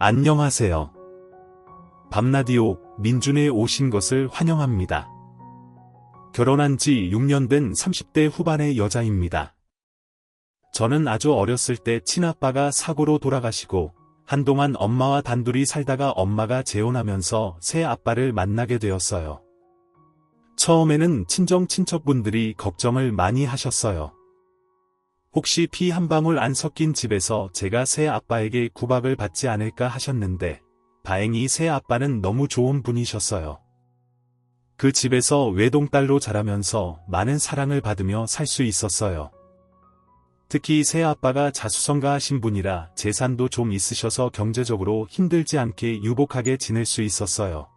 안녕하세요. 밤라디오 민준에 오신 것을 환영합니다. 결혼한 지 6년 된 30대 후반의 여자입니다. 저는 아주 어렸을 때 친아빠가 사고로 돌아가시고 한동안 엄마와 단둘이 살다가 엄마가 재혼하면서 새 아빠를 만나게 되었어요. 처음에는 친정 친척분들이 걱정을 많이 하셨어요. 혹시 피 한 방울 안 섞인 집에서 제가 새 아빠에게 구박을 받지 않을까 하셨는데 다행히 새 아빠는 너무 좋은 분이셨어요. 그 집에서 외동딸로 자라면서 많은 사랑을 받으며 살 수 있었어요. 특히 새 아빠가 자수성가하신 분이라 재산도 좀 있으셔서 경제적으로 힘들지 않게 유복하게 지낼 수 있었어요.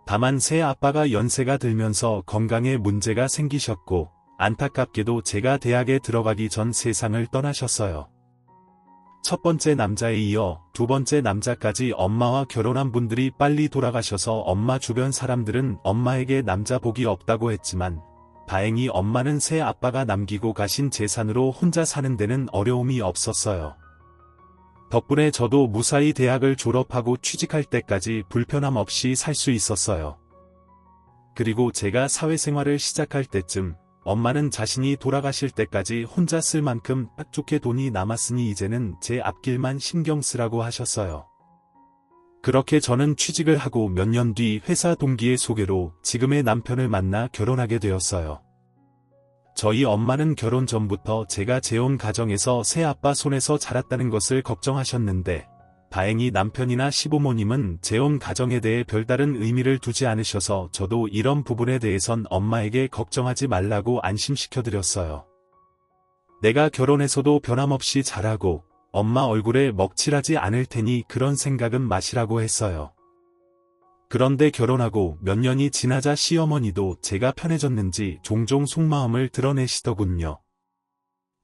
다만 새 아빠가 연세가 들면서 건강에 문제가 생기셨고 안타깝게도 제가 대학에 들어가기 전 세상을 떠나셨어요. 첫 번째 남자에 이어 두 번째 남자까지 엄마와 결혼한 분들이 빨리 돌아가셔서 엄마 주변 사람들은 엄마에게 남자 복이 없다고 했지만 다행히 엄마는 새 아빠가 남기고 가신 재산으로 혼자 사는 데는 어려움이 없었어요. 덕분에 저도 무사히 대학을 졸업하고 취직할 때까지 불편함 없이 살 수 있었어요. 그리고 제가 사회생활을 시작할 때쯤 엄마는 자신이 돌아가실 때까지 혼자 쓸 만큼 딱 좋게 돈이 남았으니 이제는 제 앞길만 신경 쓰라고 하셨어요. 그렇게 저는 취직을 하고 몇 년 뒤 회사 동기의 소개로 지금의 남편을 만나 결혼하게 되었어요. 저희 엄마는 결혼 전부터 제가 재혼 가정에서 새아빠 손에서 자랐다는 것을 걱정하셨는데 다행히 남편이나 시부모님은 재혼 가정에 대해 별다른 의미를 두지 않으셔서 저도 이런 부분에 대해선 엄마에게 걱정하지 말라고 안심시켜드렸어요. 내가 결혼해서도 변함없이 잘하고 엄마 얼굴에 먹칠하지 않을 테니 그런 생각은 마시라고 했어요. 그런데 결혼하고 몇 년이 지나자 시어머니도 제가 편해졌는지 종종 속마음을 드러내시더군요.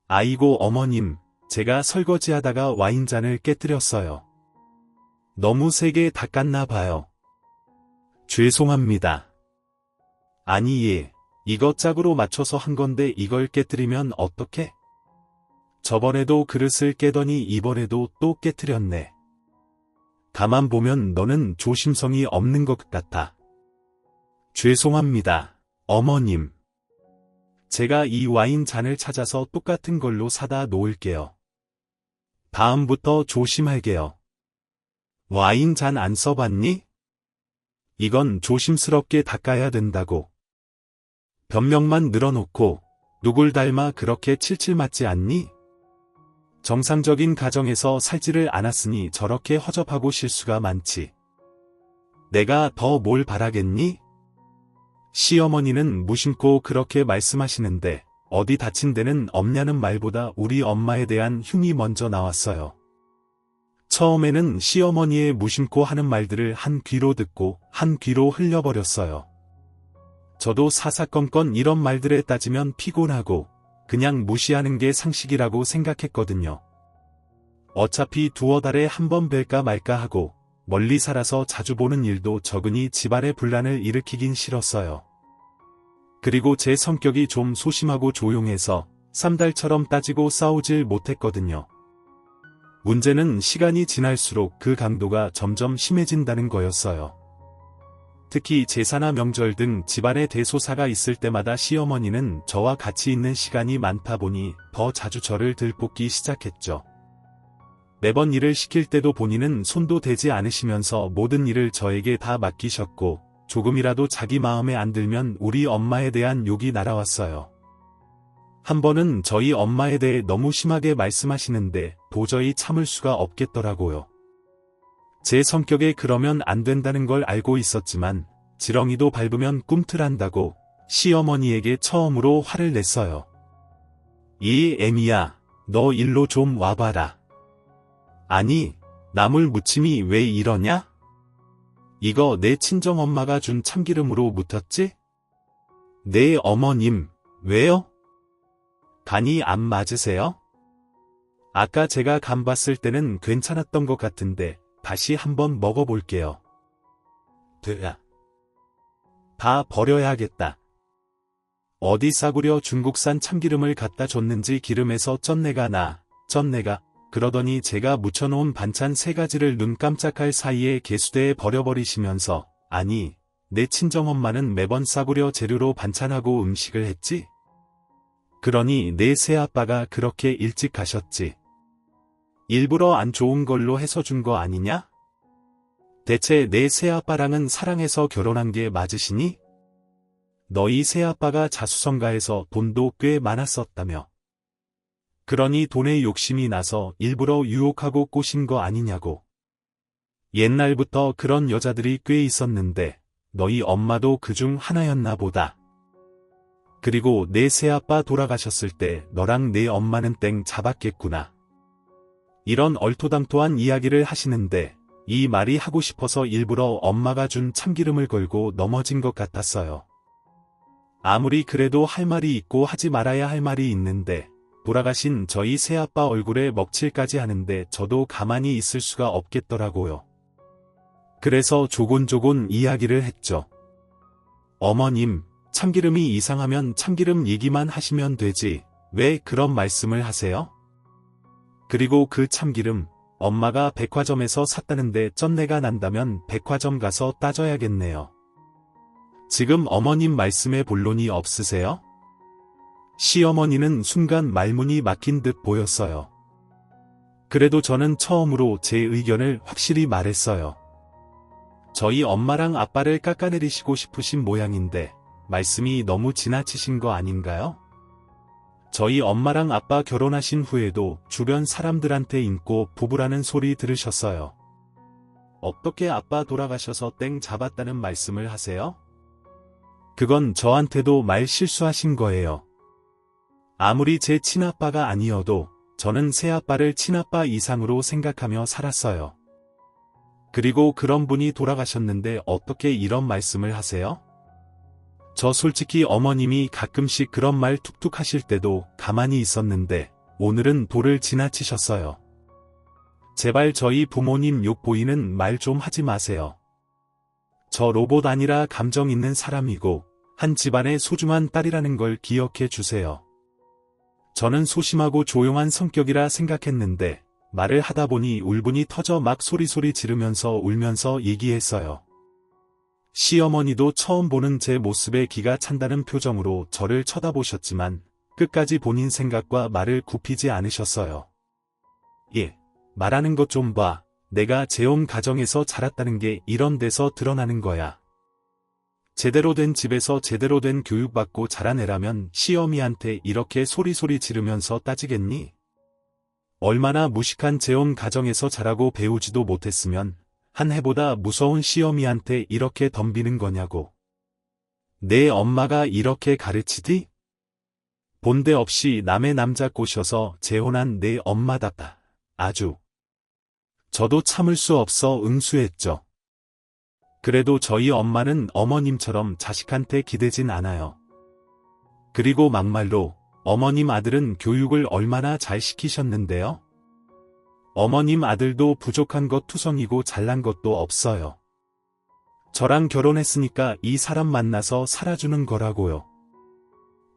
아이고 어머님, 제가 설거지하다가 와인잔을 깨뜨렸어요. 너무 세게 닦았나 봐요. 죄송합니다. 아니 예, 이거 짝으로 맞춰서 한 건데 이걸 깨뜨리면 어떡해? 저번에도 그릇을 깨더니 이번에도 또 깨뜨렸네. 가만 보면 너는 조심성이 없는 것 같아. 죄송합니다, 어머님. 제가 이 와인 잔을 찾아서 똑같은 걸로 사다 놓을게요. 다음부터 조심할게요. 와인 잔 안 써봤니? 이건 조심스럽게 닦아야 된다고. 변명만 늘어놓고 누굴 닮아 그렇게 칠칠 맞지 않니? 정상적인 가정에서 살지를 않았으니 저렇게 허접하고 실수가 많지. 내가 더 뭘 바라겠니? 시어머니는 무심코 그렇게 말씀하시는데 어디 다친 데는 없냐는 말보다 우리 엄마에 대한 흉이 먼저 나왔어요. 처음에는 시어머니의 무심코 하는 말들을 한 귀로 듣고 한 귀로 흘려버렸어요. 저도 사사건건 이런 말들에 따지면 피곤하고 그냥 무시하는 게 상식이라고 생각했거든요. 어차피 두어 달에 한 번 뵐까 말까 하고 멀리 살아서 자주 보는 일도 적으니 집안의 분란을 일으키긴 싫었어요. 그리고 제 성격이 좀 소심하고 조용해서 쌈달처럼 따지고 싸우질 못했거든요. 문제는 시간이 지날수록 그 강도가 점점 심해진다는 거였어요. 특히 제사나 명절 등 집안에 대소사가 있을 때마다 시어머니는 저와 같이 있는 시간이 많다 보니 더 자주 저를 들볶기 시작했죠. 매번 일을 시킬 때도 본인은 손도 대지 않으시면서 모든 일을 저에게 다 맡기셨고 조금이라도 자기 마음에 안 들면 우리 엄마에 대한 욕이 날아왔어요. 한 번은 저희 엄마에 대해 너무 심하게 말씀하시는데 도저히 참을 수가 없겠더라고요. 제 성격에 그러면 안 된다는 걸 알고 있었지만 지렁이도 밟으면 꿈틀한다고 시어머니에게 처음으로 화를 냈어요. 이 애미야, 너 일로 좀 와봐라. 아니, 나물 무침이 왜 이러냐? 이거 내 친정엄마가 준 참기름으로 묻혔지? 네 어머님, 왜요? 간이 안 맞으세요? 아까 제가 간 봤을 때는 괜찮았던 것 같은데 다시 한번 먹어볼게요. 돼야. 다 버려야겠다. 어디 싸구려 중국산 참기름을 갖다 줬는지 기름에서 쩐내가 나. 쩐내가 그러더니 제가 묻혀놓은 반찬 3가지를 눈 깜짝할 사이에 개수대에 버려버리시면서 아니, 내 친정엄마는 매번 싸구려 재료로 반찬하고 음식을 했지? 그러니 내 새아빠가 그렇게 일찍 가셨지. 일부러 안 좋은 걸로 해서 준 거 아니냐? 대체 내 새아빠랑은 사랑해서 결혼한 게 맞으시니? 너희 새아빠가 자수성가해서 돈도 꽤 많았었다며. 그러니 돈에 욕심이 나서 일부러 유혹하고 꼬신 거 아니냐고. 옛날부터 그런 여자들이 꽤 있었는데 너희 엄마도 그중 하나였나 보다. 그리고 내 새아빠 돌아가셨을 때 너랑 내 엄마는 땡 잡았겠구나. 이런 얼토당토한 이야기를 하시는데 이 말이 하고 싶어서 일부러 엄마가 준 참기름을 걸고 넘어진 것 같았어요. 아무리 그래도 할 말이 있고 하지 말아야 할 말이 있는데 돌아가신 저희 새아빠 얼굴에 먹칠까지 하는데 저도 가만히 있을 수가 없겠더라고요. 그래서 조곤조곤 이야기를 했죠. 어머님, 참기름이 이상하면 참기름 얘기만 하시면 되지 왜 그런 말씀을 하세요? 그리고 그 참기름 엄마가 백화점에서 샀다는데 쩐내가 난다면 백화점 가서 따져야겠네요. 지금 어머님 말씀에 본론이 없으세요? 시어머니는 순간 말문이 막힌 듯 보였어요. 그래도 저는 처음으로 제 의견을 확실히 말했어요. 저희 엄마랑 아빠를 깎아내리시고 싶으신 모양인데 말씀이 너무 지나치신 거 아닌가요? 저희 엄마랑 아빠 결혼하신 후에도 주변 사람들한테 인고 부부라는 소리 들으셨어요. 어떻게 아빠 돌아가셔서 땡 잡았다는 말씀을 하세요? 그건 저한테도 말 실수하신 거예요. 아무리 제 친아빠가 아니어도 저는 새아빠를 친아빠 이상으로 생각하며 살았어요. 그리고 그런 분이 돌아가셨는데 어떻게 이런 말씀을 하세요? 저 솔직히 어머님이 가끔씩 그런 말 툭툭 하실 때도 가만히 있었는데 오늘은 도를 지나치셨어요. 제발 저희 부모님 욕 보이는 말 좀 하지 마세요. 저 로봇 아니라 감정 있는 사람이고 한 집안의 소중한 딸이라는 걸 기억해 주세요. 저는 소심하고 조용한 성격이라 생각했는데 말을 하다 보니 울분이 터져 막 소리소리 지르면서 울면서 얘기했어요. 시어머니도 처음 보는 제 모습에 기가 찬다는 표정으로 저를 쳐다보셨지만 끝까지 본인 생각과 말을 굽히지 않으셨어요. 예, 말하는 것 좀 봐. 내가 재혼 가정에서 자랐다는 게 이런 데서 드러나는 거야. 제대로 된 집에서 제대로 된 교육받고 자란 애라면 시어미한테 이렇게 소리소리 지르면서 따지겠니? 얼마나 무식한 재혼 가정에서 자라고 배우지도 못했으면 한 해보다 무서운 시어미한테 이렇게 덤비는 거냐고. 내 엄마가 이렇게 가르치디? 본데 없이 남의 남자 꼬셔서 재혼한 내 엄마답다. 아주. 저도 참을 수 없어 응수했죠. 그래도 저희 엄마는 어머님처럼 자식한테 기대진 않아요. 그리고 막말로 어머님 아들은 교육을 얼마나 잘 시키셨는데요? 어머님 아들도 부족한 것 투성이고 잘난 것도 없어요. 저랑 결혼했으니까 이 사람 만나서 살아주는 거라고요.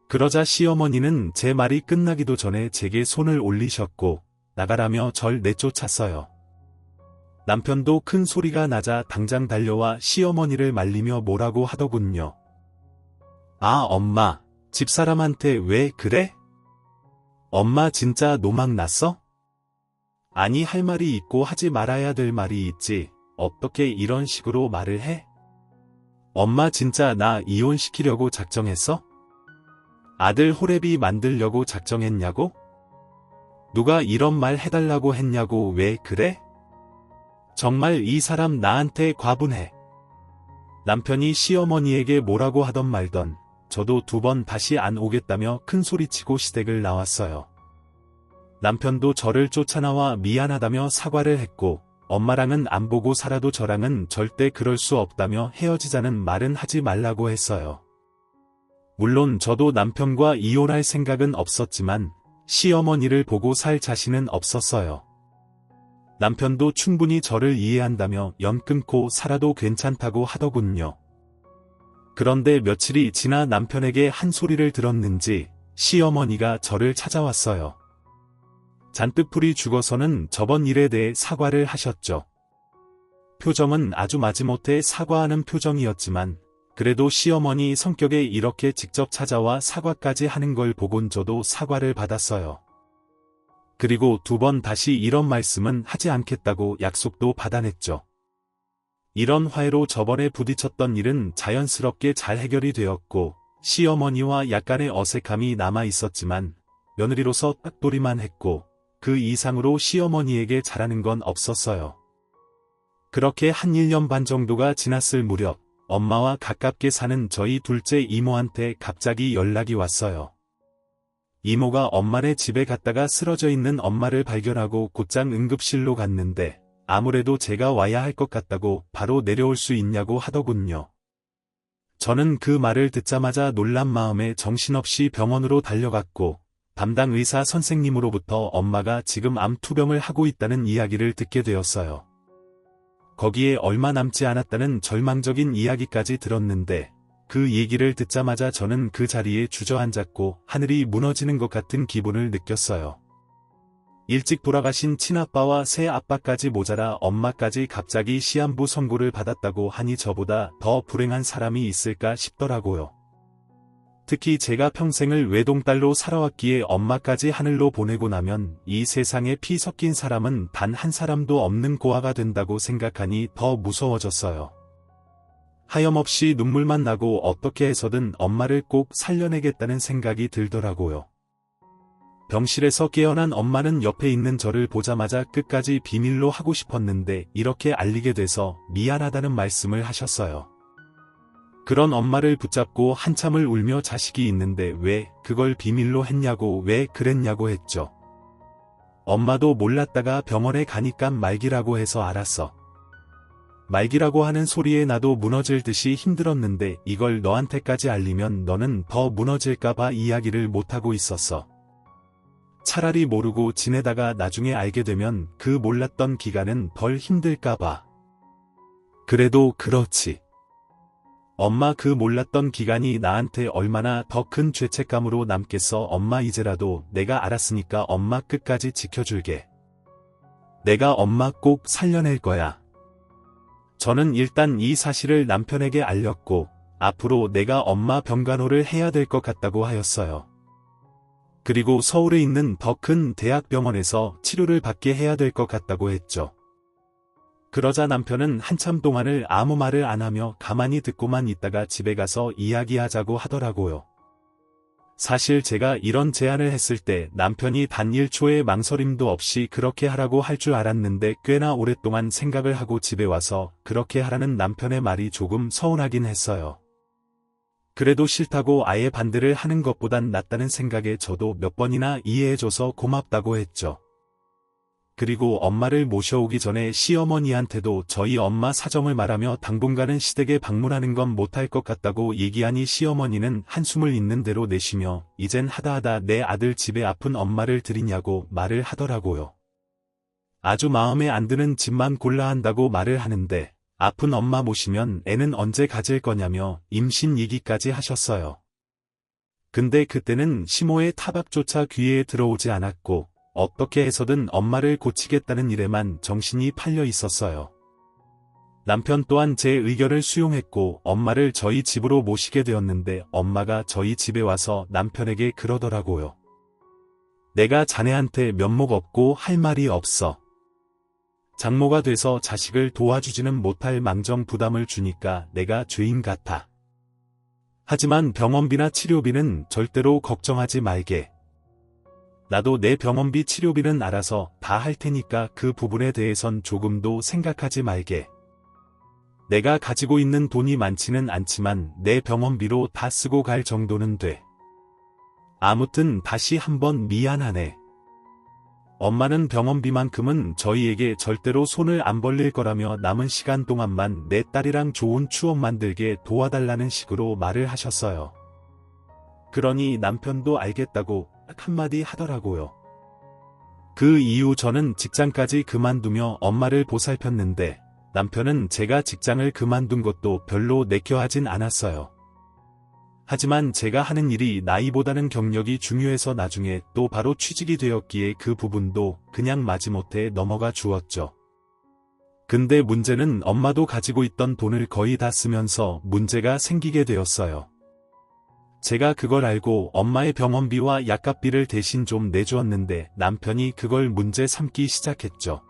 그러자 시어머니는 제 말이 끝나기도 전에 제게 손을 올리셨고 나가라며 절 내쫓았어요. 남편도 큰 소리가 나자 당장 달려와 시어머니를 말리며 뭐라고 하더군요. 아, 엄마, 집사람한테 왜 그래? 엄마 진짜 노망 났어? 아니, 할 말이 있고 하지 말아야 될 말이 있지. 어떻게 이런 식으로 말을 해? 엄마 진짜 나 이혼시키려고 작정했어? 아들 호래비 만들려고 작정했냐고? 누가 이런 말 해달라고 했냐고 왜 그래? 정말 이 사람 나한테 과분해. 남편이 시어머니에게 뭐라고 하던 말던 저도 2번 다시 안 오겠다며 큰 소리치고 시댁을 나왔어요. 남편도 저를 쫓아나와 미안하다며 사과를 했고 엄마랑은 안 보고 살아도 저랑은 절대 그럴 수 없다며 헤어지자는 말은 하지 말라고 했어요. 물론 저도 남편과 이혼할 생각은 없었지만 시어머니를 보고 살 자신은 없었어요. 남편도 충분히 저를 이해한다며 연 끊고 살아도 괜찮다고 하더군요. 그런데 며칠이 지나 남편에게 한 소리를 들었는지 시어머니가 저를 찾아왔어요. 잔뜩 풀이 죽어서는 저번 일에 대해 사과를 하셨죠. 표정은 아주 마지못해 사과하는 표정이었지만 그래도 시어머니 성격에 이렇게 직접 찾아와 사과까지 하는 걸 보곤 저도 사과를 받았어요. 그리고 2번 다시 이런 말씀은 하지 않겠다고 약속도 받아냈죠. 이런 화해로 저번에 부딪혔던 일은 자연스럽게 잘 해결이 되었고 시어머니와 약간의 어색함이 남아 있었지만 며느리로서 딱돌이만 했고 그 이상으로 시어머니에게 잘하는 건 없었어요. 그렇게 한 1년 반 정도가 지났을 무렵 엄마와 가깝게 사는 저희 둘째 이모한테 갑자기 연락이 왔어요. 이모가 엄마네 집에 갔다가 쓰러져 있는 엄마를 발견하고 곧장 응급실로 갔는데 아무래도 제가 와야 할 것 같다고 바로 내려올 수 있냐고 하더군요. 저는 그 말을 듣자마자 놀란 마음에 정신없이 병원으로 달려갔고 담당 의사 선생님으로부터 엄마가 지금 암 투병을 하고 있다는 이야기를 듣게 되었어요. 거기에 얼마 남지 않았다는 절망적인 이야기까지 들었는데 그 얘기를 듣자마자 저는 그 자리에 주저앉았고 하늘이 무너지는 것 같은 기분을 느꼈어요. 일찍 돌아가신 친아빠와 새아빠까지 모자라 엄마까지 갑자기 시한부 선고를 받았다고 하니 저보다 더 불행한 사람이 있을까 싶더라고요. 특히 제가 평생을 외동딸로 살아왔기에 엄마까지 하늘로 보내고 나면 이 세상에 피 섞인 사람은 단 한 사람도 없는 고아가 된다고 생각하니 더 무서워졌어요. 하염없이 눈물만 나고 어떻게 해서든 엄마를 꼭 살려내겠다는 생각이 들더라고요. 병실에서 깨어난 엄마는 옆에 있는 저를 보자마자 끝까지 비밀로 하고 싶었는데 이렇게 알리게 돼서 미안하다는 말씀을 하셨어요. 그런 엄마를 붙잡고 한참을 울며 자식이 있는데 왜 그걸 비밀로 했냐고 왜 그랬냐고 했죠. 엄마도 몰랐다가 병원에 가니까 말기라고 해서 알았어. 말기라고 하는 소리에 나도 무너질 듯이 힘들었는데 이걸 너한테까지 알리면 너는 더 무너질까봐 이야기를 못하고 있었어. 차라리 모르고 지내다가 나중에 알게 되면 그 몰랐던 기간은 덜 힘들까봐. 그래도 그렇지. 엄마 그 몰랐던 기간이 나한테 얼마나 더 큰 죄책감으로 남겠어. 엄마 이제라도 내가 알았으니까 엄마 끝까지 지켜줄게. 내가 엄마 꼭 살려낼 거야. 저는 일단 이 사실을 남편에게 알렸고 앞으로 내가 엄마 병간호를 해야 될 것 같다고 하였어요. 그리고 서울에 있는 더 큰 대학병원에서 치료를 받게 해야 될 것 같다고 했죠. 그러자 남편은 한참 동안을 아무 말을 안 하며 가만히 듣고만 있다가 집에 가서 이야기하자고 하더라고요. 사실 제가 이런 제안을 했을 때 남편이 단 1초의 망설임도 없이 그렇게 하라고 할 줄 알았는데 꽤나 오랫동안 생각을 하고 집에 와서 그렇게 하라는 남편의 말이 조금 서운하긴 했어요. 그래도 싫다고 아예 반대를 하는 것보단 낫다는 생각에 저도 몇 번이나 이해해줘서 고맙다고 했죠. 그리고 엄마를 모셔오기 전에 시어머니한테도 저희 엄마 사정을 말하며 당분간은 시댁에 방문하는 건 못할 것 같다고 얘기하니 시어머니는 한숨을 있는 대로 내쉬며 이젠 하다하다 내 아들 집에 아픈 엄마를 들이냐고 말을 하더라고요. 아주 마음에 안 드는 집만 골라 한다고 말을 하는데 아픈 엄마 모시면 애는 언제 가질 거냐며 임신 얘기까지 하셨어요. 근데 그때는 시모의 타박조차 귀에 들어오지 않았고 어떻게 해서든 엄마를 고치겠다는 일에만 정신이 팔려 있었어요. 남편 또한 제 의견을 수용했고 엄마를 저희 집으로 모시게 되었는데 엄마가 저희 집에 와서 남편에게 그러더라고요. 내가 자네한테 면목 없고 할 말이 없어. 장모가 돼서 자식을 도와주지는 못할 망정 부담을 주니까 내가 죄인 같아. 하지만 병원비나 치료비는 절대로 걱정하지 말게. 나도 내 병원비 치료비는 알아서 다 할 테니까 그 부분에 대해선 조금도 생각하지 말게. 내가 가지고 있는 돈이 많지는 않지만 내 병원비로 다 쓰고 갈 정도는 돼. 아무튼 다시 한번 미안하네. 엄마는 병원비만큼은 저희에게 절대로 손을 안 벌릴 거라며 남은 시간 동안만 내 딸이랑 좋은 추억 만들게 도와달라는 식으로 말을 하셨어요. 그러니 남편도 알겠다고 딱 한마디 하더라고요. 그 이후 저는 직장까지 그만두며 엄마를 보살폈는데 남편은 제가 직장을 그만둔 것도 별로 내켜하진 않았어요. 하지만 제가 하는 일이 나이보다는 경력이 중요해서 나중에 또 바로 취직이 되었기에 그 부분도 그냥 마지못해 넘어가 주었죠. 근데 문제는 엄마도 가지고 있던 돈을 거의 다 쓰면서 문제가 생기게 되었어요. 제가 그걸 알고 엄마의 병원비와 약값비를 대신 좀 내주었는데 남편이 그걸 문제 삼기 시작했죠.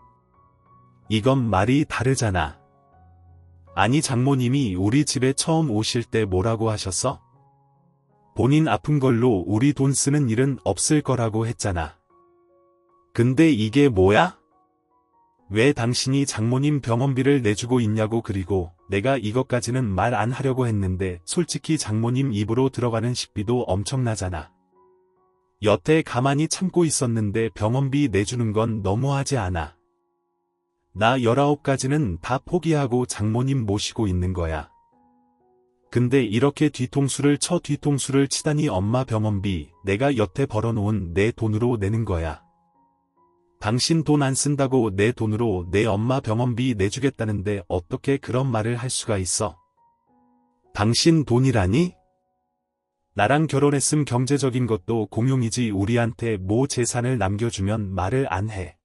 이건 말이 다르잖아. 아니 장모님이 우리 집에 처음 오실 때 뭐라고 하셨어? 본인 아픈 걸로 우리 돈 쓰는 일은 없을 거라고 했잖아. 근데 이게 뭐야? 왜 당신이 장모님 병원비를 내주고 있냐고. 그리고 내가 이것까지는 말 안 하려고 했는데 솔직히 장모님 입으로 들어가는 식비도 엄청나잖아. 여태 가만히 참고 있었는데 병원비 내주는 건 너무하지 않아. 나 19가지는 다 포기하고 장모님 모시고 있는 거야. 근데 이렇게 뒤통수를 치다니. 엄마 병원비 내가 여태 벌어놓은 내 돈으로 내는 거야. 당신 돈 안 쓴다고 내 돈으로 내 엄마 병원비 내주겠다는데 어떻게 그런 말을 할 수가 있어? 당신 돈이라니? 나랑 결혼했음 경제적인 것도 공용이지 우리한테 뭐 재산을 남겨주면 말을 안 해.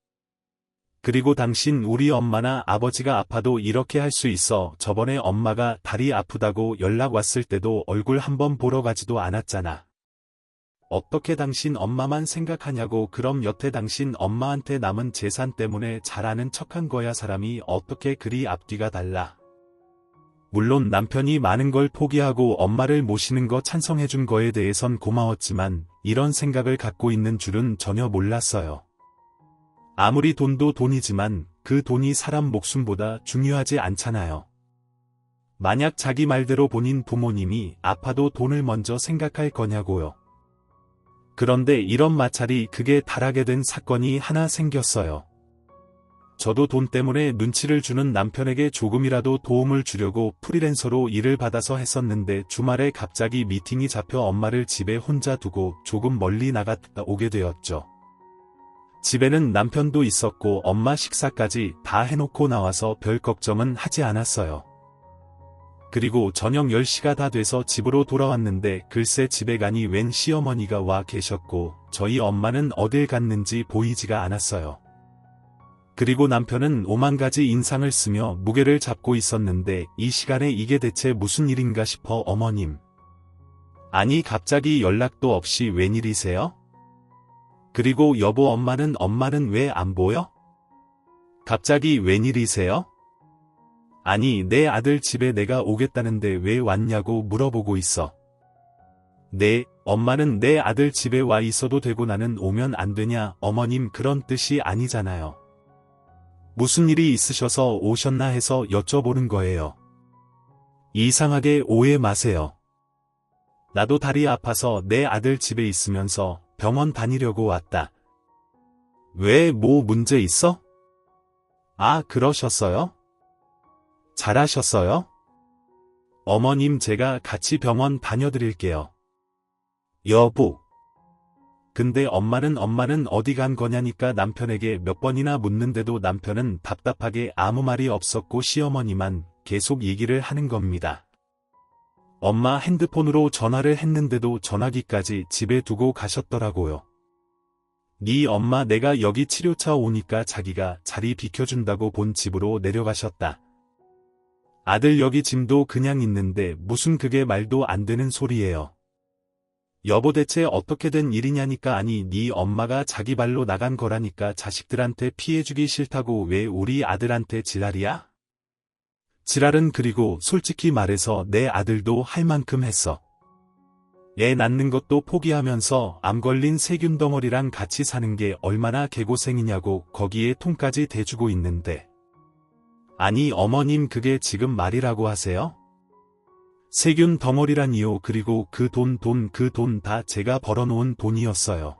그리고 당신 우리 엄마나 아버지가 아파도 이렇게 할 수 있어. 저번에 엄마가 다리 아프다고 연락 왔을 때도 얼굴 한번 보러 가지도 않았잖아. 어떻게 당신 엄마만 생각하냐고. 그럼 여태 당신 엄마한테 남은 재산 때문에 잘하는 척한 거야. 사람이 어떻게 그리 앞뒤가 달라. 물론 남편이 많은 걸 포기하고 엄마를 모시는 거 찬성해준 거에 대해선 고마웠지만 이런 생각을 갖고 있는 줄은 전혀 몰랐어요. 아무리 돈도 돈이지만 그 돈이 사람 목숨보다 중요하지 않잖아요. 만약 자기 말대로 본인 부모님이 아파도 돈을 먼저 생각할 거냐고요. 그런데 이런 마찰이 극에 달하게 된 사건이 하나 생겼어요. 저도 돈 때문에 눈치를 주는 남편에게 조금이라도 도움을 주려고 프리랜서로 일을 받아서 했었는데 주말에 갑자기 미팅이 잡혀 엄마를 집에 혼자 두고 조금 멀리 나갔다 오게 되었죠. 집에는 남편도 있었고 엄마 식사까지 다 해놓고 나와서 별 걱정은 하지 않았어요. 그리고 저녁 10시가 다 돼서 집으로 돌아왔는데 글쎄 집에 가니 웬 시어머니가 와 계셨고 저희 엄마는 어딜 갔는지 보이지가 않았어요. 그리고 남편은 오만가지 인상을 쓰며 무게를 잡고 있었는데 이 시간에 이게 대체 무슨 일인가 싶어. 어머님. 아니 갑자기 연락도 없이 웬일이세요? 그리고 여보 엄마는 왜 안 보여? 갑자기 웬일이세요? 아니 내 아들 집에 내가 오겠다는데 왜 왔냐고 물어보고 있어. 네, 엄마는 내 아들 집에 와 있어도 되고 나는 오면 안 되냐? 어머님 그런 뜻이 아니잖아요. 무슨 일이 있으셔서 오셨나 해서 여쭤보는 거예요. 이상하게 오해 마세요. 나도 다리 아파서 내 아들 집에 있으면서 병원 다니려고 왔다. 왜 뭐 문제 있어? 아 그러셨어요? 잘하셨어요? 어머님 제가 같이 병원 다녀드릴게요. 여보. 근데 엄마는 어디 간 거냐니까 남편에게 몇 번이나 묻는데도 남편은 답답하게 아무 말이 없었고 시어머니만 계속 얘기를 하는 겁니다. 엄마 핸드폰으로 전화를 했는데도 전화기까지 집에 두고 가셨더라고요. 네 엄마 내가 여기 치료차 오니까 자기가 자리 비켜준다고 본 집으로 내려가셨다. 아들 여기 짐도 그냥 있는데 무슨 그게 말도 안 되는 소리예요. 여보 대체 어떻게 된 일이냐니까. 아니 네 엄마가 자기 발로 나간 거라니까. 자식들한테 피해주기 싫다고 왜 우리 아들한테 지랄이야? 지랄은 그리고 솔직히 말해서 내 아들도 할 만큼 했어. 애 낳는 것도 포기하면서 암 걸린 세균 덩어리랑 같이 사는 게 얼마나 개고생이냐고. 거기에 통까지 대주고 있는데. 아니 어머님 그게 지금 말이라고 하세요? 세균 덩어리라니요. 그리고 그 돈 다 제가 벌어놓은 돈이었어요.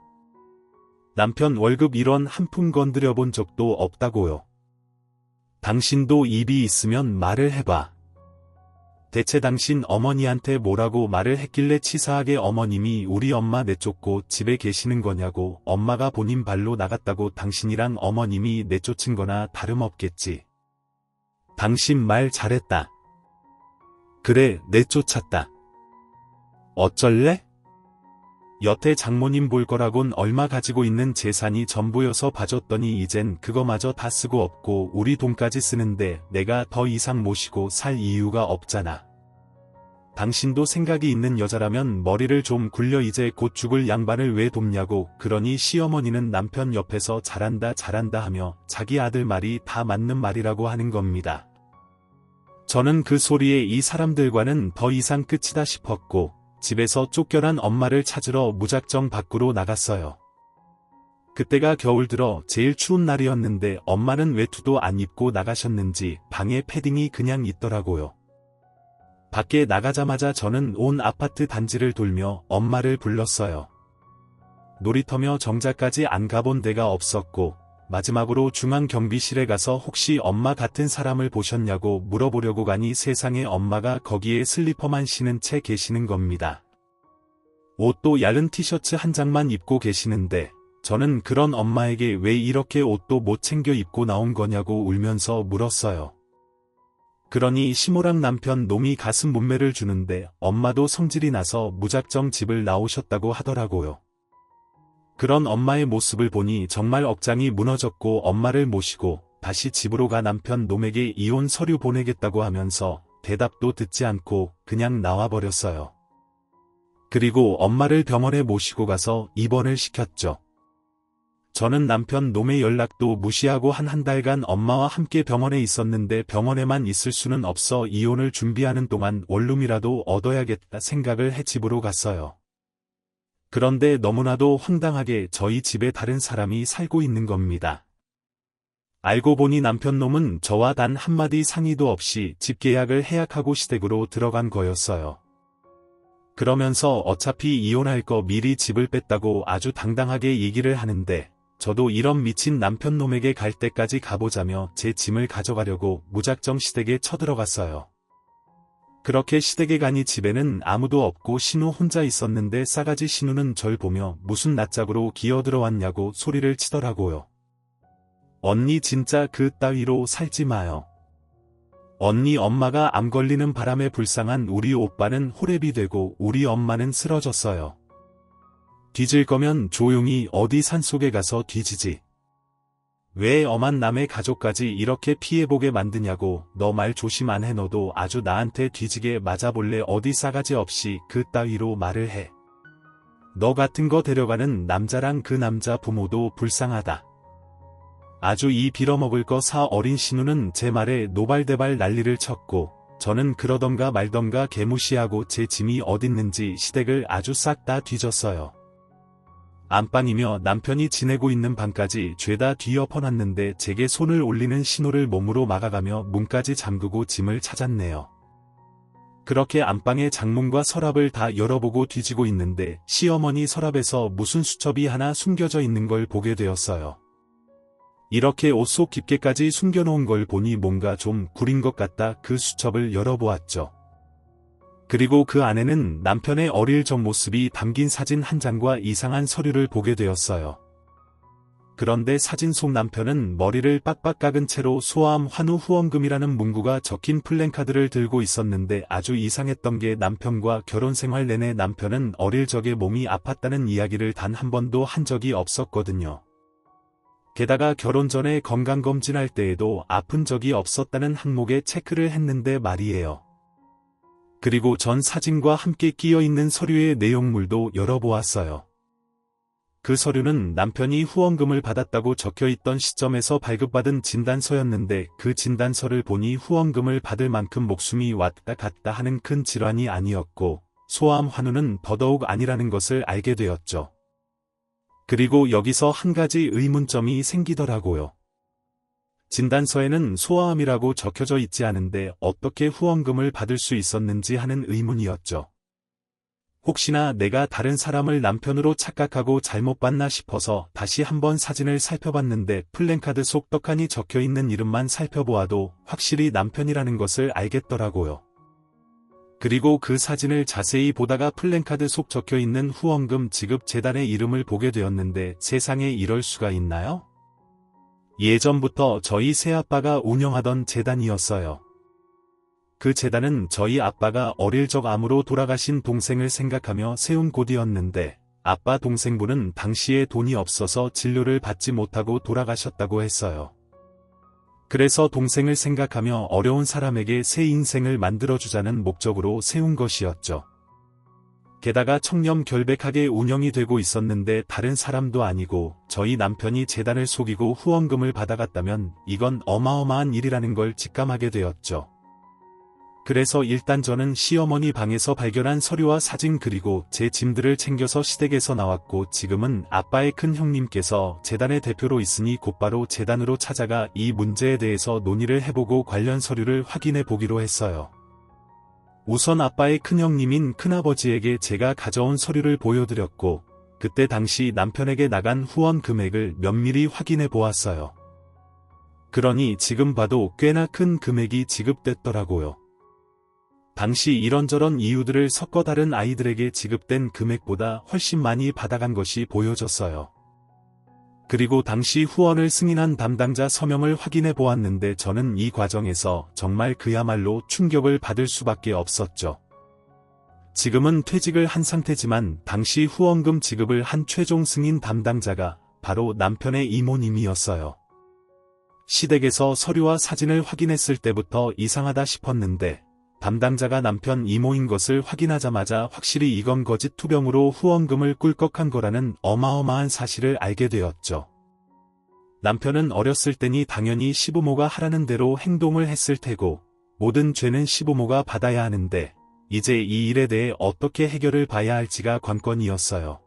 남편 월급 1원 한 푼 건드려 본 적도 없다고요. 당신도 입이 있으면 말을 해봐. 대체 당신 어머니한테 뭐라고 말을 했길래 치사하게 어머님이 우리 엄마 내쫓고 집에 계시는 거냐고. 엄마가 본인 발로 나갔다고 당신이랑 어머님이 내쫓은 거나 다름없겠지. 당신 말 잘했다. 그래 내쫓았다. 어쩔래? 여태 장모님 볼 거라곤 얼마 가지고 있는 재산이 전부여서 봐줬더니 이젠 그거마저 다 쓰고 없고 우리 돈까지 쓰는데 내가 더 이상 모시고 살 이유가 없잖아. 당신도 생각이 있는 여자라면 머리를 좀 굴려. 이제 곧 죽을 양반을 왜 돕냐고. 그러니 시어머니는 남편 옆에서 잘한다 잘한다 하며 자기 아들 말이 다 맞는 말이라고 하는 겁니다. 저는 그 소리에 이 사람들과는 더 이상 끝이다 싶었고 집에서 쫓겨난 엄마를 찾으러 무작정 밖으로 나갔어요. 그때가 겨울 들어 제일 추운 날이었는데 엄마는 외투도 안 입고 나가셨는지 방에 패딩이 그냥 있더라고요. 밖에 나가자마자 저는 온 아파트 단지를 돌며 엄마를 불렀어요. 놀이터며 정자까지 안 가본 데가 없었고 마지막으로 중앙경비실에 가서 혹시 엄마 같은 사람을 보셨냐고 물어보려고 가니 세상에 엄마가 거기에 슬리퍼만 신은 채 계시는 겁니다. 옷도 얇은 티셔츠 한 장만 입고 계시는데 저는 그런 엄마에게 왜 이렇게 옷도 못 챙겨 입고 나온 거냐고 울면서 물었어요. 그러니 시모랑 남편 놈이 가슴 문매를 주는데 엄마도 성질이 나서 무작정 집을 나오셨다고 하더라고요. 그런 엄마의 모습을 보니 정말 억장이 무너졌고 엄마를 모시고 다시 집으로 가 남편 놈에게 이혼 서류 보내겠다고 하면서 대답도 듣지 않고 그냥 나와버렸어요. 그리고 엄마를 병원에 모시고 가서 입원을 시켰죠. 저는 남편 놈의 연락도 무시하고 한 달간 엄마와 함께 병원에 있었는데 병원에만 있을 수는 없어 이혼을 준비하는 동안 원룸이라도 얻어야겠다 생각을 해 집으로 갔어요. 그런데 너무나도 황당하게 저희 집에 다른 사람이 살고 있는 겁니다. 알고 보니 남편 놈은 저와 단 한마디 상의도 없이 집 계약을 해약하고 시댁으로 들어간 거였어요. 그러면서 어차피 이혼할 거 미리 집을 뺐다고 아주 당당하게 얘기를 하는데 저도 이런 미친 남편 놈에게 갈 때까지 가보자며 제 짐을 가져가려고 무작정 시댁에 쳐들어갔어요. 그렇게 시댁에 가니 집에는 아무도 없고 신우 혼자 있었는데 싸가지 신우는 절 보며 무슨 낯짝으로 기어들어왔냐고 소리를 치더라고요. 언니 진짜 그 따위로 살지 마요. 언니 엄마가 암 걸리는 바람에 불쌍한 우리 오빠는 호랩이 되고 우리 엄마는 쓰러졌어요. 뒤질 거면 조용히 어디 산속에 가서 뒤지지. 왜 엄한 남의 가족까지 이렇게 피해보게 만드냐고. 너 말 조심 안 해. 너도 아주 나한테 뒤지게 맞아볼래. 어디 싸가지 없이 그 따위로 말을 해. 너 같은 거 데려가는 남자랑 그 남자 부모도 불쌍하다. 아주 이 빌어먹을 거 사. 어린 신우는 제 말에 노발대발 난리를 쳤고 저는 그러던가 말던가 개무시하고 제 짐이 어딨는지 시댁을 아주 싹 다 뒤졌어요. 안방이며 남편이 지내고 있는 방까지 죄다 뒤엎어놨는데 제게 손을 올리는 신호를 몸으로 막아가며 문까지 잠그고 짐을 찾았네요. 그렇게 안방의 장문과 서랍을 다 열어보고 뒤지고 있는데 시어머니 서랍에서 무슨 수첩이 하나 숨겨져 있는 걸 보게 되었어요. 이렇게 옷 속 깊게까지 숨겨놓은 걸 보니 뭔가 좀 구린 것 같다. 그 수첩을 열어보았죠. 그리고 그 안에는 남편의 어릴 적 모습이 담긴 사진 한 장과 이상한 서류를 보게 되었어요. 그런데 사진 속 남편은 머리를 빡빡 깎은 채로 소아암 환우 후원금이라는 문구가 적힌 플랜카드를 들고 있었는데 아주 이상했던 게 남편과 결혼 생활 내내 남편은 어릴 적에 몸이 아팠다는 이야기를 단 한 번도 한 적이 없었거든요. 게다가 결혼 전에 건강검진할 때에도 아픈 적이 없었다는 항목에 체크를 했는데 말이에요. 그리고 전 사진과 함께 끼어있는 서류의 내용물도 열어보았어요. 그 서류는 남편이 후원금을 받았다고 적혀있던 시점에서 발급받은 진단서였는데 그 진단서를 보니 후원금을 받을 만큼 목숨이 왔다 갔다 하는 큰 질환이 아니었고 소아암 환우는 더더욱 아니라는 것을 알게 되었죠. 그리고 여기서 한 가지 의문점이 생기더라고요. 진단서에는 소아암이라고 적혀져 있지 않은데 어떻게 후원금을 받을 수 있었는지 하는 의문이었죠. 혹시나 내가 다른 사람을 남편으로 착각하고 잘못 봤나 싶어서 다시 한번 사진을 살펴봤는데 플랜카드 속 떡하니 적혀있는 이름만 살펴보아도 확실히 남편이라는 것을 알겠더라고요. 그리고 그 사진을 자세히 보다가 플랜카드 속 적혀있는 후원금 지급 재단의 이름을 보게 되었는데 세상에 이럴 수가 있나요? 예전부터 저희 새아빠가 운영하던 재단이었어요. 그 재단은 저희 아빠가 어릴 적 암으로 돌아가신 동생을 생각하며 세운 곳이었는데 아빠 동생분은 당시에 돈이 없어서 진료를 받지 못하고 돌아가셨다고 했어요. 그래서 동생을 생각하며 어려운 사람에게 새 인생을 만들어주자는 목적으로 세운 것이었죠. 게다가 청렴결백하게 운영이 되고 있었는데 다른 사람도 아니고 저희 남편이 재단을 속이고 후원금을 받아갔다면 이건 어마어마한 일이라는 걸 직감하게 되었죠. 그래서 일단 저는 시어머니 방에서 발견한 서류와 사진 그리고 제 짐들을 챙겨서 시댁에서 나왔고 지금은 아빠의 큰 형님께서 재단의 대표로 있으니 곧바로 재단으로 찾아가 이 문제에 대해서 논의를 해보고 관련 서류를 확인해 보기로 했어요. 우선 아빠의 큰형님인 큰아버지에게 제가 가져온 서류를 보여드렸고 그때 당시 남편에게 나간 후원 금액을 면밀히 확인해 보았어요. 그러니 지금 봐도 꽤나 큰 금액이 지급됐더라고요. 당시 이런저런 이유들을 섞어 다른 아이들에게 지급된 금액보다 훨씬 많이 받아간 것이 보여졌어요. 그리고 당시 후원을 승인한 담당자 서명을 확인해 보았는데 저는 이 과정에서 정말 그야말로 충격을 받을 수밖에 없었죠. 지금은 퇴직을 한 상태지만 당시 후원금 지급을 한 최종 승인 담당자가 바로 남편의 이모님이었어요. 시댁에서 서류와 사진을 확인했을 때부터 이상하다 싶었는데 담당자가 남편 이모인 것을 확인하자마자 확실히 이건 거짓 투병으로 후원금을 꿀꺽한 거라는 어마어마한 사실을 알게 되었죠. 남편은 어렸을 때니 당연히 시부모가 하라는 대로 행동을 했을 테고 모든 죄는 시부모가 받아야 하는데 이제 이 일에 대해 어떻게 해결을 봐야 할지가 관건이었어요.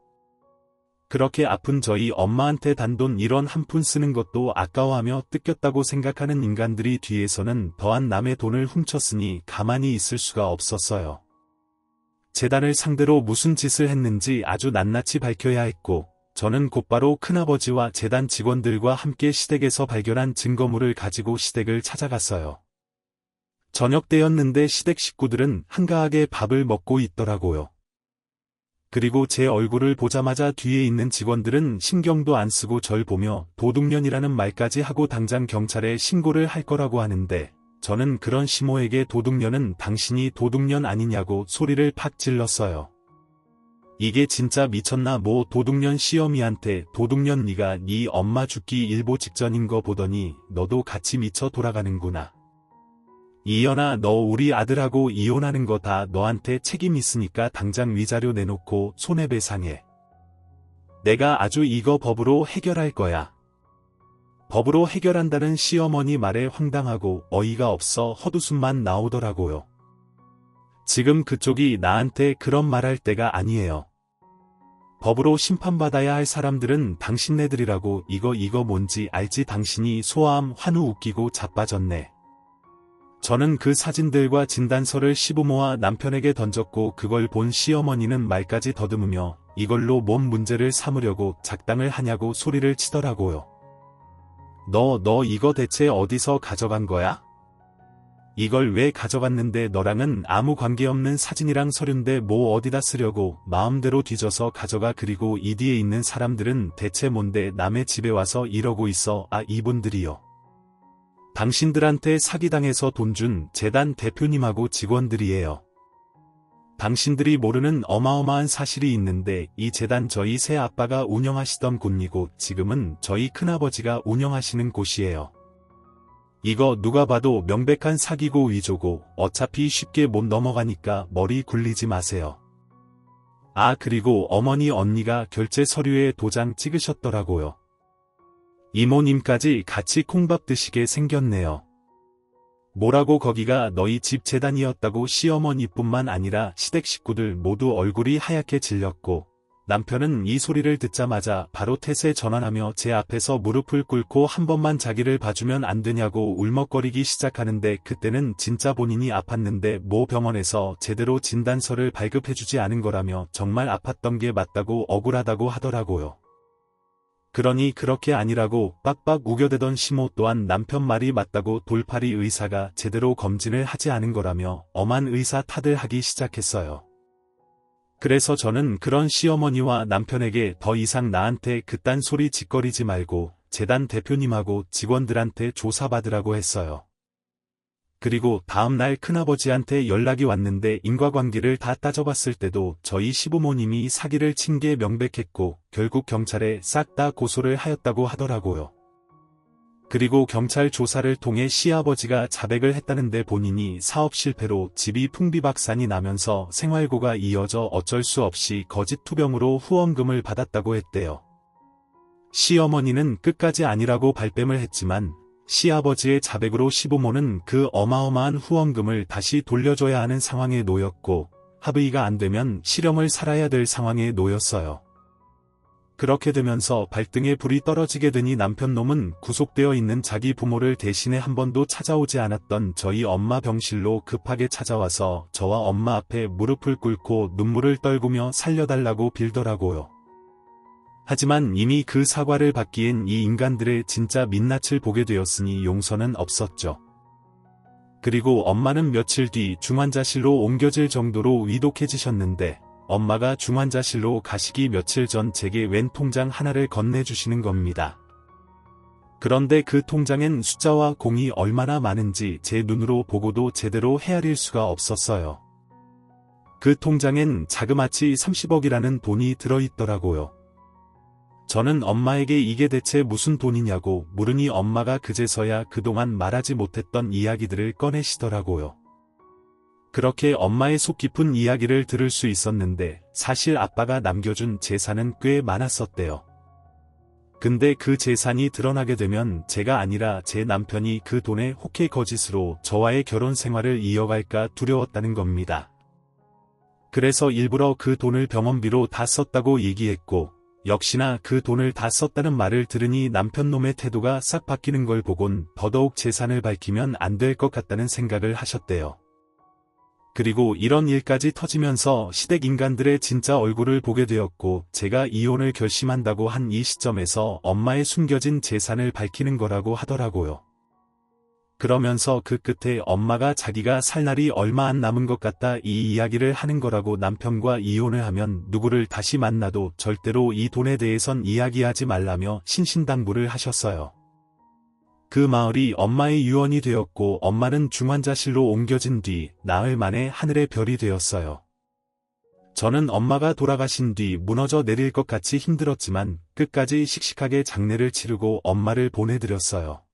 그렇게 아픈 저희 엄마한테 단돈 1원 한 푼 쓰는 것도 아까워하며 뜯겼다고 생각하는 인간들이 뒤에서는 더한 남의 돈을 훔쳤으니 가만히 있을 수가 없었어요. 재단을 상대로 무슨 짓을 했는지 아주 낱낱이 밝혀야 했고 저는 곧바로 큰아버지와 재단 직원들과 함께 시댁에서 발견한 증거물을 가지고 시댁을 찾아갔어요. 저녁 때였는데 시댁 식구들은 한가하게 밥을 먹고 있더라고요. 그리고 제 얼굴을 보자마자 뒤에 있는 직원들은 신경도 안 쓰고 절 보며 도둑년이라는 말까지 하고 당장 경찰에 신고를 할 거라고 하는데 저는 그런 시모에게 도둑년은 당신이 도둑년 아니냐고 소리를 팍 질렀어요. 이게 진짜 미쳤나 뭐 도둑년 시어미한테 도둑년 네가 네 엄마 죽기 일보 직전인 거 보더니 너도 같이 미쳐 돌아가는구나. 이연아 너 우리 아들하고 이혼하는 거 다 너한테 책임 있으니까 당장 위자료 내놓고 손해배상해. 내가 아주 이거 법으로 해결할 거야. 법으로 해결한다는 시어머니 말에 황당하고 어이가 없어 헛웃음만 나오더라고요. 지금 그쪽이 나한테 그런 말할 때가 아니에요. 법으로 심판받아야 할 사람들은 당신네들이라고 이거 뭔지 알지 당신이 소아암 환우 웃기고 자빠졌네. 저는 그 사진들과 진단서를 시부모와 남편에게 던졌고 그걸 본 시어머니는 말까지 더듬으며 이걸로 뭔 문제를 삼으려고 작당을 하냐고 소리를 치더라고요. 너 이거 대체 어디서 가져간 거야? 이걸 왜 가져갔는데 너랑은 아무 관계없는 사진이랑 서류인데 뭐 어디다 쓰려고 마음대로 뒤져서 가져가 그리고 이 뒤에 있는 사람들은 대체 뭔데 남의 집에 와서 이러고 있어 이분들이요. 당신들한테 사기당해서 돈 준 재단 대표님하고 직원들이에요. 당신들이 모르는 어마어마한 사실이 있는데 이 재단 저희 새아빠가 운영하시던 곳이고 지금은 저희 큰아버지가 운영하시는 곳이에요. 이거 누가 봐도 명백한 사기고 위조고 어차피 쉽게 못 넘어가니까 머리 굴리지 마세요. 그리고 어머니 언니가 결제 서류에 도장 찍으셨더라고요. 이모님까지 같이 콩밥 드시게 생겼네요. 뭐라고 거기가 너희 집 재단이었다고 시어머니뿐만 아니라 시댁 식구들 모두 얼굴이 하얗게 질렸고 남편은 이 소리를 듣자마자 바로 탓에 전환하며 제 앞에서 무릎을 꿇고 한 번만 자기를 봐주면 안 되냐고 울먹거리기 시작하는데 그때는 진짜 본인이 아팠는데 뭐 병원에서 제대로 진단서를 발급해주지 않은 거라며 정말 아팠던 게 맞다고 억울하다고 하더라고요. 그러니 그렇게 아니라고 빡빡 우겨대던 시모 또한 남편 말이 맞다고 돌팔이 의사가 제대로 검진을 하지 않은 거라며 엄한 의사 탓을 하기 시작했어요. 그래서 저는 그런 시어머니와 남편에게 더 이상 나한테 그딴 소리 짓거리지 말고 재단 대표님하고 직원들한테 조사받으라고 했어요. 그리고 다음날 큰아버지한테 연락이 왔는데 인과관계를 다 따져봤을 때도 저희 시부모님이 사기를 친 게 명백했고 결국 경찰에 싹 다 고소를 하였다고 하더라고요. 그리고 경찰 조사를 통해 시아버지가 자백을 했다는데 본인이 사업 실패로 집이 풍비박산이 나면서 생활고가 이어져 어쩔 수 없이 거짓 투병으로 후원금을 받았다고 했대요. 시어머니는 끝까지 아니라고 발뺌을 했지만 시아버지의 자백으로 시부모는 그 어마어마한 후원금을 다시 돌려줘야 하는 상황에 놓였고 합의가 안 되면 실형을 살아야 될 상황에 놓였어요. 그렇게 되면서 발등에 불이 떨어지게 되니 남편놈은 구속되어 있는 자기 부모를 대신해 한 번도 찾아오지 않았던 저희 엄마 병실로 급하게 찾아와서 저와 엄마 앞에 무릎을 꿇고 눈물을 떨구며 살려달라고 빌더라고요. 하지만 이미 그 사과를 받기엔 이 인간들의 진짜 민낯을 보게 되었으니 용서는 없었죠. 그리고 엄마는 며칠 뒤 중환자실로 옮겨질 정도로 위독해지셨는데 엄마가 중환자실로 가시기 며칠 전 제게 웬 통장 하나를 건네주시는 겁니다. 그런데 그 통장엔 숫자와 공이 얼마나 많은지 제 눈으로 보고도 제대로 헤아릴 수가 없었어요. 그 통장엔 자그마치 30억이라는 돈이 들어있더라고요. 저는 엄마에게 이게 대체 무슨 돈이냐고 물으니 엄마가 그제서야 그동안 말하지 못했던 이야기들을 꺼내시더라고요. 그렇게 엄마의 속 깊은 이야기를 들을 수 있었는데 사실 아빠가 남겨준 재산은 꽤 많았었대요. 근데 그 재산이 드러나게 되면 제가 아니라 제 남편이 그 돈에 혹해 거짓으로 저와의 결혼 생활을 이어갈까 두려웠다는 겁니다. 그래서 일부러 그 돈을 병원비로 다 썼다고 얘기했고 역시나 그 돈을 다 썼다는 말을 들으니 남편놈의 태도가 싹 바뀌는 걸 보곤 더더욱 재산을 밝히면 안 될 것 같다는 생각을 하셨대요. 그리고 이런 일까지 터지면서 시댁 인간들의 진짜 얼굴을 보게 되었고 제가 이혼을 결심한다고 한 이 시점에서 엄마의 숨겨진 재산을 밝히는 거라고 하더라고요. 그러면서 그 끝에 엄마가 자기가 살 날이 얼마 안 남은 것 같다 이 이야기를 하는 거라고 남편과 이혼을 하면 누구를 다시 만나도 절대로 이 돈에 대해선 이야기하지 말라며 신신당부를 하셨어요. 그 마을이 엄마의 유언이 되었고 엄마는 중환자실로 옮겨진 뒤 나흘 만에 하늘의 별이 되었어요. 저는 엄마가 돌아가신 뒤 무너져 내릴 것 같이 힘들었지만 끝까지 씩씩하게 장례를 치르고 엄마를 보내드렸어요.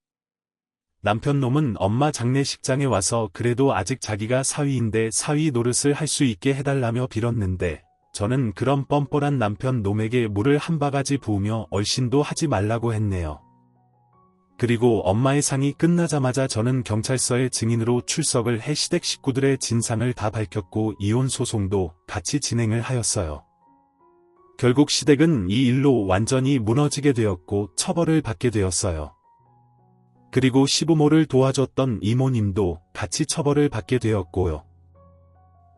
남편놈은 엄마 장례식장에 와서 그래도 아직 자기가 사위인데 사위 노릇을 할 수 있게 해달라며 빌었는데 저는 그런 뻔뻔한 남편놈에게 물을 한 바가지 부으며 얼씬도 하지 말라고 했네요. 그리고 엄마의 상이 끝나자마자 저는 경찰서에 증인으로 출석을 해 시댁 식구들의 진상을 다 밝혔고 이혼 소송도 같이 진행을 하였어요. 결국 시댁은 이 일로 완전히 무너지게 되었고 처벌을 받게 되었어요. 그리고 시부모를 도와줬던 이모님도 같이 처벌을 받게 되었고요.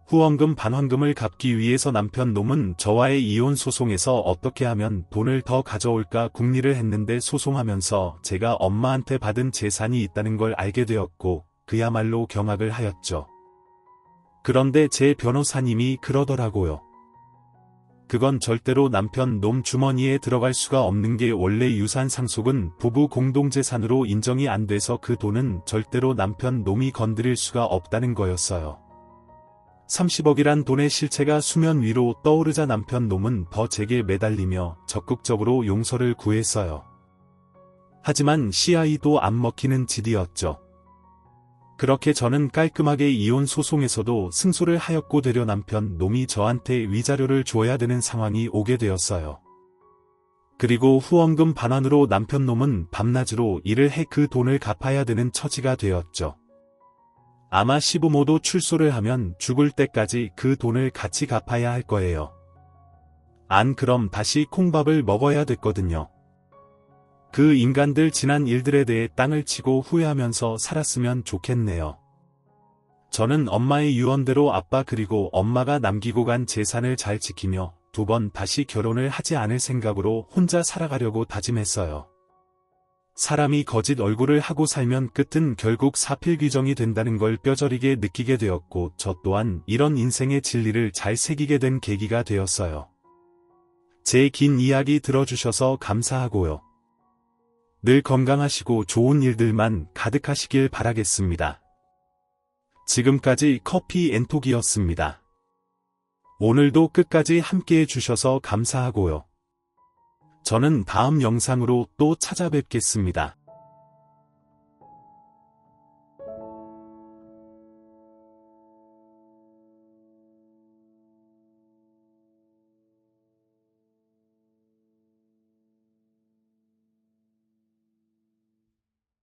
후원금 반환금을 갚기 위해서 남편놈은 저와의 이혼 소송에서 어떻게 하면 돈을 더 가져올까 궁리를 했는데 소송하면서 제가 엄마한테 받은 재산이 있다는 걸 알게 되었고 그야말로 경악을 하였죠. 그런데 제 변호사님이 그러더라고요. 그건 절대로 남편 놈 주머니에 들어갈 수가 없는 게 원래 유산 상속은 부부 공동재산으로 인정이 안 돼서 그 돈은 절대로 남편 놈이 건드릴 수가 없다는 거였어요. 30억이란 돈의 실체가 수면 위로 떠오르자 남편 놈은 더 제게 매달리며 적극적으로 용서를 구했어요. 하지만 시아이도 안 먹히는 짓이었죠. 그렇게 저는 깔끔하게 이혼 소송에서도 승소를 하였고 되려 남편 놈이 저한테 위자료를 줘야 되는 상황이 오게 되었어요. 그리고 후원금 반환으로 남편 놈은 밤낮으로 일을 해 그 돈을 갚아야 되는 처지가 되었죠. 아마 시부모도 출소를 하면 죽을 때까지 그 돈을 같이 갚아야 할 거예요. 안 그럼 다시 콩밥을 먹어야 됐거든요. 그 인간들 지난 일들에 대해 땅을 치고 후회하면서 살았으면 좋겠네요. 저는 엄마의 유언대로 아빠 그리고 엄마가 남기고 간 재산을 잘 지키며 2번 다시 결혼을 하지 않을 생각으로 혼자 살아가려고 다짐했어요. 사람이 거짓 얼굴을 하고 살면 끝은 결국 사필귀정이 된다는 걸 뼈저리게 느끼게 되었고 저 또한 이런 인생의 진리를 잘 새기게 된 계기가 되었어요. 제 긴 이야기 들어주셔서 감사하고요. 늘 건강하시고 좋은 일들만 가득하시길 바라겠습니다. 지금까지 커피 앤톡이었습니다. 오늘도 끝까지 함께해 주셔서 감사하고요. 저는 다음 영상으로 또 찾아뵙겠습니다.